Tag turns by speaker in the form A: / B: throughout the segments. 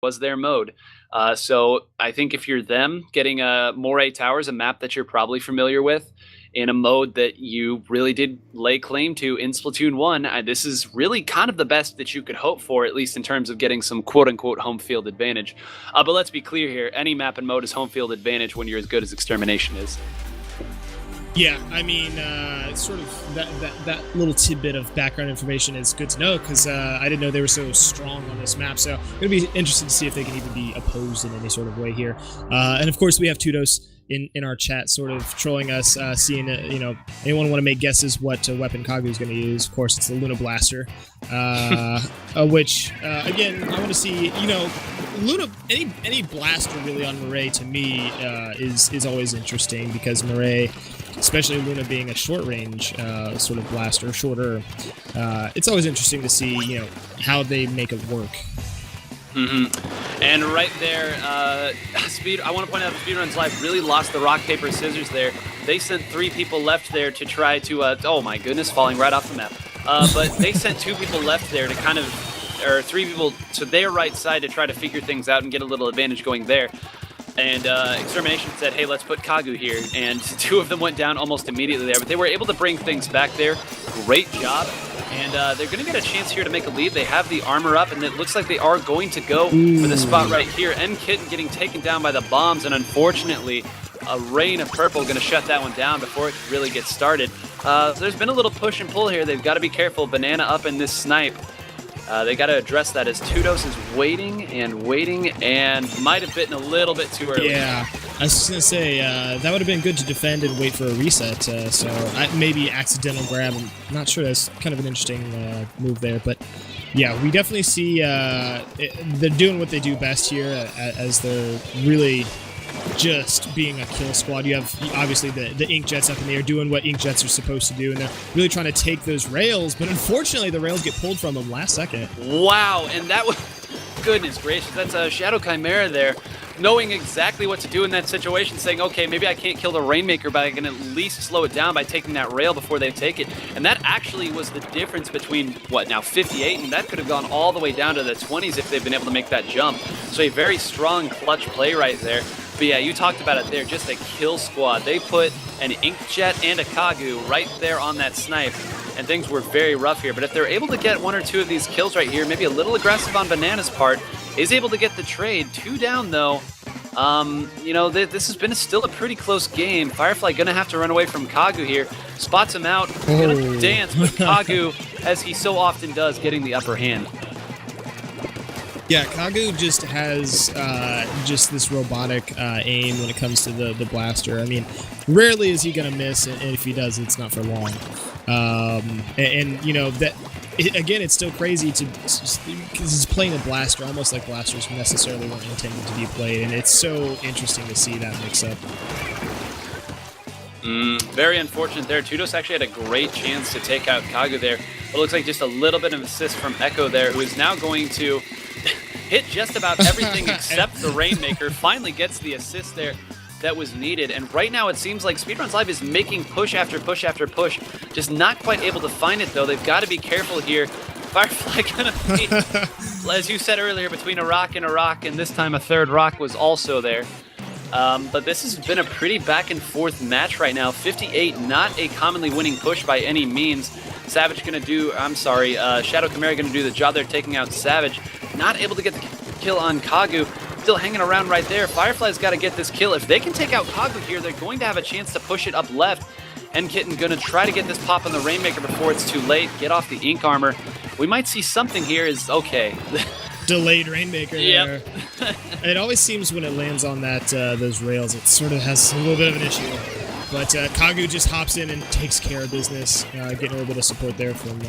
A: was their mode. So I think if you're them, getting a Moray Towers, a map that you're probably familiar with, in a mode that you really did lay claim to in Splatoon 1, this is really kind of the best that you could hope for, at least in terms of getting some quote-unquote home field advantage. But let's be clear here, any map and mode is home field advantage when you're as good as Extermination is.
B: Yeah, I mean, sort of that little tidbit of background information is good to know, because I didn't know they were so strong on this map, so I'm going to be interested to see if they can even be opposed in any sort of way here. And of course, we have Tudos in our chat sort of trolling us, seeing, anyone want to make guesses what weapon Kagu is going to use. Of course, it's the Luna Blaster, which, again, I want to see, Luna, any blaster really on Moray to me is always interesting, because Moray, especially Luna being a short-range sort of blaster, shorter, it's always interesting to see, how they make it work.
A: And right there, I want to point out that SpeedRunsLive really lost the rock, paper, scissors there. They sent 3 people left there to try to, oh my goodness, falling right off the map. But they sent 2 people left there to kind of, or 3 people to their right side to try to figure things out and get a little advantage going there. And Extermination said, hey, let's put Kagu here. And 2 of them went down almost immediately there. But they were able to bring things back there. Great job. And they're going to get a chance here to make a lead. They have the armor up, and it looks like they are going to go for the spot right here. EndKitten getting taken down by the bombs, and unfortunately, a rain of purple going to shut that one down before it really gets started. There's been a little push and pull here. They've got to be careful. Banana up in this snipe. They got to address that as Tudos is waiting and might have bitten a little bit too early.
B: Yeah, I was just going to say, that would have been good to defend and wait for a reset, so maybe accidental grab. I'm not sure, that's kind of an interesting move there, but yeah, we definitely see they're doing what they do best here, as they're really just being a kill squad. You have obviously the Ink Jets up in the air doing what Ink Jets are supposed to do, and they're really trying to take those rails, but unfortunately the rails get pulled from them last second.
A: Wow, and that was, goodness gracious, that's a Shadow Chimera there, knowing exactly what to do in that situation, saying, okay, maybe I can't kill the Rainmaker, but I can at least slow it down by taking that rail before they take it. And that actually was the difference between, what, now 58, and that could have gone all the way down to the 20s if they've been able to make that jump. So a very strong clutch play right there. But yeah, you talked about it there, just a kill squad. They put an Inkjet and a Kagu right there on that snipe, and things were very rough here. But if they're able to get 1 or 2 of these kills right here, maybe a little aggressive on Banana's part, is able to get the trade. 2 down, though. This has been still a pretty close game. Firefly gonna have to run away from Kagu here. Spots him out, gonna dance, but Kagu, as he so often does, getting the upper hand.
B: Yeah, Kagu just has just this robotic aim when it comes to the blaster. I mean, rarely is he going to miss, and if he does, it's not for long. Again, it's still crazy because he's playing a blaster, almost like blasters necessarily weren't intended to be played, and it's so interesting to see that mix-up.
A: Very unfortunate there. Tudos actually had a great chance to take out Kagu there, but it looks like just a little bit of assist from Echo there, who is now going to hit just about everything except the Rainmaker. Finally gets the assist there that was needed, and right now it seems like SpeedRunsLive is making push after push after push, just not quite able to find it though. They've got to be careful here. Firefly gonna be, as you said earlier, between a rock, and this time a third rock was also there. But this has been a pretty back and forth match right now. 58, not a commonly winning push by any means. Savage gonna do, Shadow Chimera gonna do the job there, taking out Savage. Not able to get the kill on Kagu. Still hanging around right there. Firefly's got to get this kill. If they can take out Kagu here, they're going to have a chance to push it up left. EndKitten gonna try to get this pop on the Rainmaker before it's too late. Get off the Ink armor. We might see something here is okay.
B: Delayed Rainmaker there. It always seems when it lands on that those rails, it sort of has a little bit of an issue. But Kagu just hops in and takes care of business, getting a little bit of support there from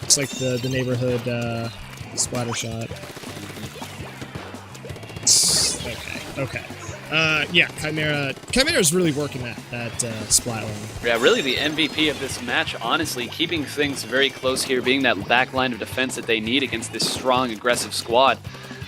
B: looks like the neighborhood splatter shot. Okay. Yeah, Chimera's really working that splat line.
A: Yeah, really the MVP of this match, honestly, keeping things very close here, being that back line of defense that they need against this strong, aggressive squad.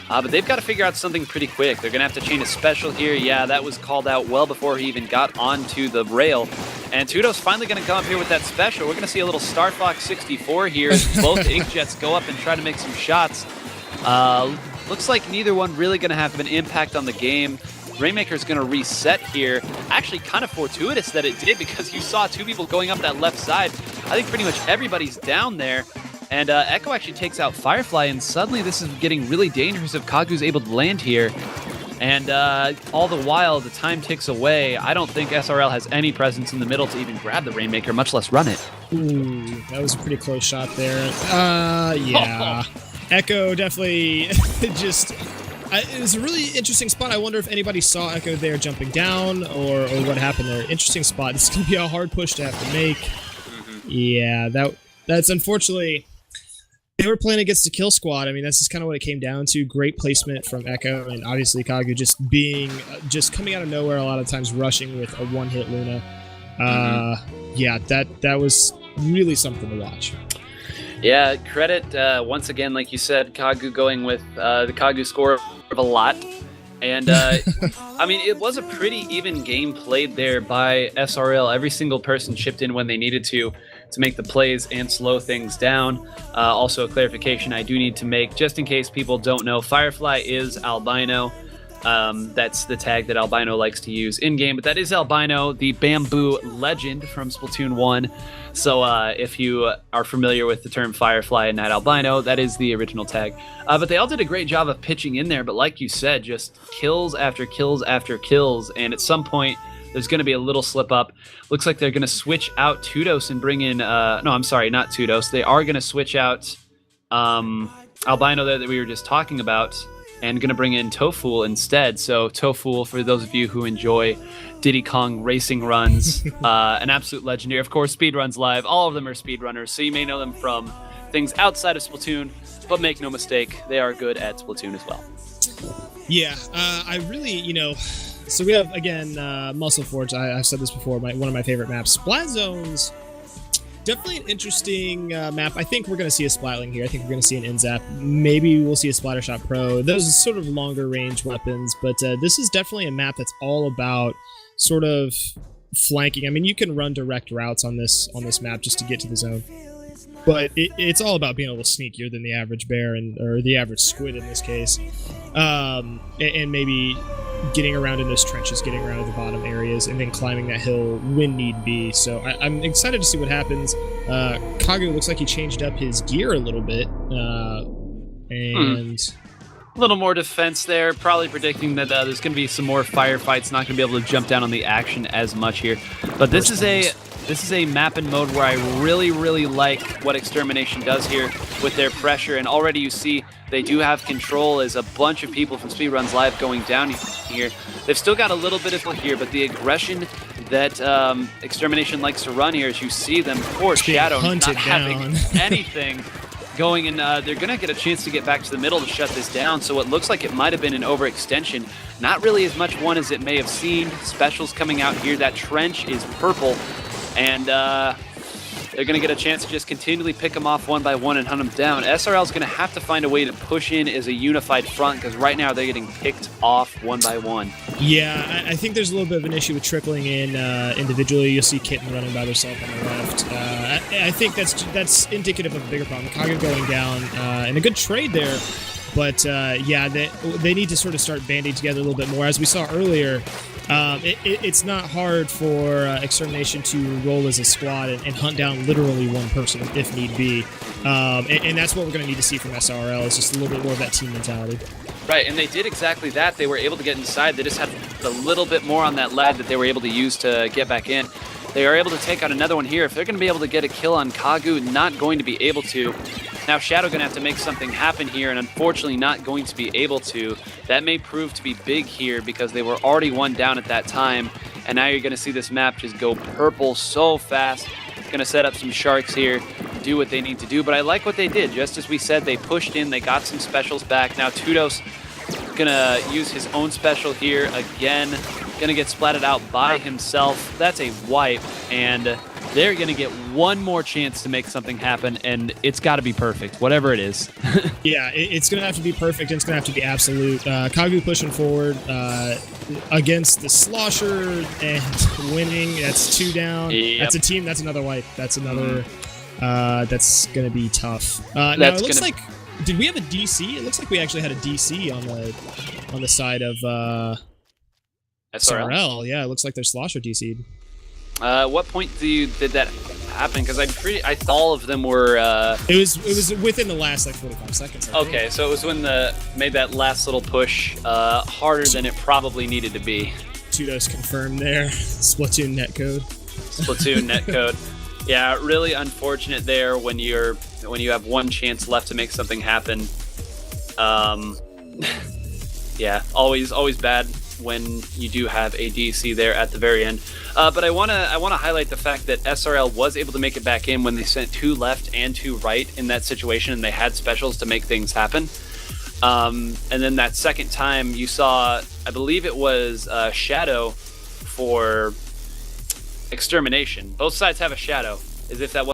A: But they've got to figure out something pretty quick. They're going to have to chain a special here. Yeah, that was called out well before he even got onto the rail. And Tudos finally going to come up here with that special. We're going to see a little Star Fox 64 here as both Inkjets go up and try to make some shots. Looks like neither one really going to have an impact on the game. Rainmaker's going to reset here. Actually, kind of fortuitous that it did, because you saw two people going up that left side. I think pretty much everybody's down there. And Echo actually takes out Firefly, and suddenly this is getting really dangerous if Kagu's able to land here. And all the while, the time ticks away. I don't think SRL has any presence in the middle to even grab the Rainmaker, much less run it.
B: Ooh, that was a pretty close shot there. Yeah. Echo definitely just... it was a really interesting spot. I wonder if anybody saw Echo there jumping down or what happened there. Interesting spot. This is going to be a hard push to have to make. Yeah, that's unfortunately... They were playing against a kill squad. I mean, that's just kind of what it came down to. Great placement from Echo, and obviously Kagu just coming out of nowhere a lot of times, rushing with a one-hit Luna. Yeah, that was really something to watch.
A: Yeah, credit, once again, like you said, Kagu going with the Kagu score of a lot. And, I mean, it was a pretty even game played there by SRL. Every single person chipped in when they needed to make the plays and slow things down. Also, a clarification I do need to make, just in case people don't know, Firefly is albino. That's the tag that Albino likes to use in-game, but that is Albino, the bamboo legend from Splatoon 1. So if you are familiar with the term Firefly and not Albino, that is the original tag. But they all did a great job of pitching in there, but like you said, just kills after kills after kills, and at some point, there's going to be a little slip up. Looks like they're going to switch out Tudos and bring in... no, I'm sorry, not Tudos. They are going to switch out Albino there that we were just talking about, and going to bring in Tofu instead. So Tofu, for those of you who enjoy Diddy Kong racing runs, an absolute legendary. Of course, SpeedRunsLive. All of them are speedrunners, so you may know them from things outside of Splatoon, but make no mistake, they are good at Splatoon as well.
B: Yeah, I really, so we have, again, Muscle Forge. I've said this before, one of my favorite maps. Splat Zones, definitely an interesting map. I think we're going to see a Splatling here. I think we're going to see an NZAP. Maybe we'll see a Splattershot Pro. Those are sort of longer range weapons, but this is definitely a map that's all about sort of flanking. I mean, you can run direct routes on this map just to get to the zone, but it's all about being a little sneakier than the average bear or the average squid in this case, and maybe getting around in those trenches, getting around at the bottom areas, and then climbing that hill when need be. So I'm excited to see what happens. Kagu looks like he changed up his gear a little bit, and
A: a little more defense there, probably predicting that there's going to be some more firefights, not going to be able to jump down on the action as much here. But this is a map and mode where I really, really like what Extermination does here with their pressure, and already you see they do have control as a bunch of people from SpeedRunsLive going down here. They've still got a little bit of it here, but the aggression that Extermination likes to run here, as you see them, poor Shadow not having anything going, and they're going to get a chance to get back to the middle to shut this down. So it looks like it might have been an overextension. Not really as much one as it may have seemed. Specials coming out here. That trench is purple, and they're going to get a chance to just continually pick them off one by one and hunt them down. SRL is going to have to find a way to push in as a unified front, because right now they're getting picked off one by one.
B: Yeah, I think there's a little bit of an issue with trickling in individually. You'll see Kitten running by herself on the left. I think that's indicative of a bigger problem. Kaga going down, and a good trade there. But yeah, they need to sort of start banding together a little bit more. As we saw earlier, it's not hard for Extermination to roll as a squad and hunt down literally one person if need be. And that's what we're going to need to see from SRL, is just a little bit more of that team mentality.
A: Right, and they did exactly that. They were able to get inside. They just had a little bit more on that lead that they were able to use to get back in. They are able to take out another one here. If they're going to be able to get a kill on Kagu, not going to be able to. Now Shadow going to have to make something happen here, and unfortunately not going to be able to. That may prove to be big here, because they were already one down at that time, and now you're going to see this map just go purple so fast. Going to set up some sharks here, do what they need to do, but I like what they did. Just as we said, they pushed in, they got some specials back. Now Tudos going to use his own special here again. Going to get splatted out by himself. That's a wipe, and they're going to get one more chance to make something happen, and it's got to be perfect, whatever it is.
B: Yeah, it's going to have to be perfect, and it's going to have to be absolute. Kagu pushing forward against the Slosher and winning. That's 2 down.
A: Yep.
B: That's a team. That's another wipe. That's another. That's going to be tough. Now, it looks like Did we have a DC? It looks like we actually had a DC on the side of SRL. Yeah, it looks like their Slosher DC'd.
A: What point did that happen? Because I thought all of them were.
B: It was within the last like 45 seconds. I think.
A: So it was when made that last little push harder than it probably needed to be.
B: Tudos confirmed there. Splatoon netcode.
A: Splatoon netcode. Yeah, really unfortunate there when you have one chance left to make something happen. Yeah, always bad when you do have a DC there at the very end. But I wanna highlight the fact that SRL was able to make it back in when they sent 2 left and 2 right in that situation, and they had specials to make things happen. And then that second time you saw, I believe it was Shadow for Extermination. Both sides have a Shadow, as if that was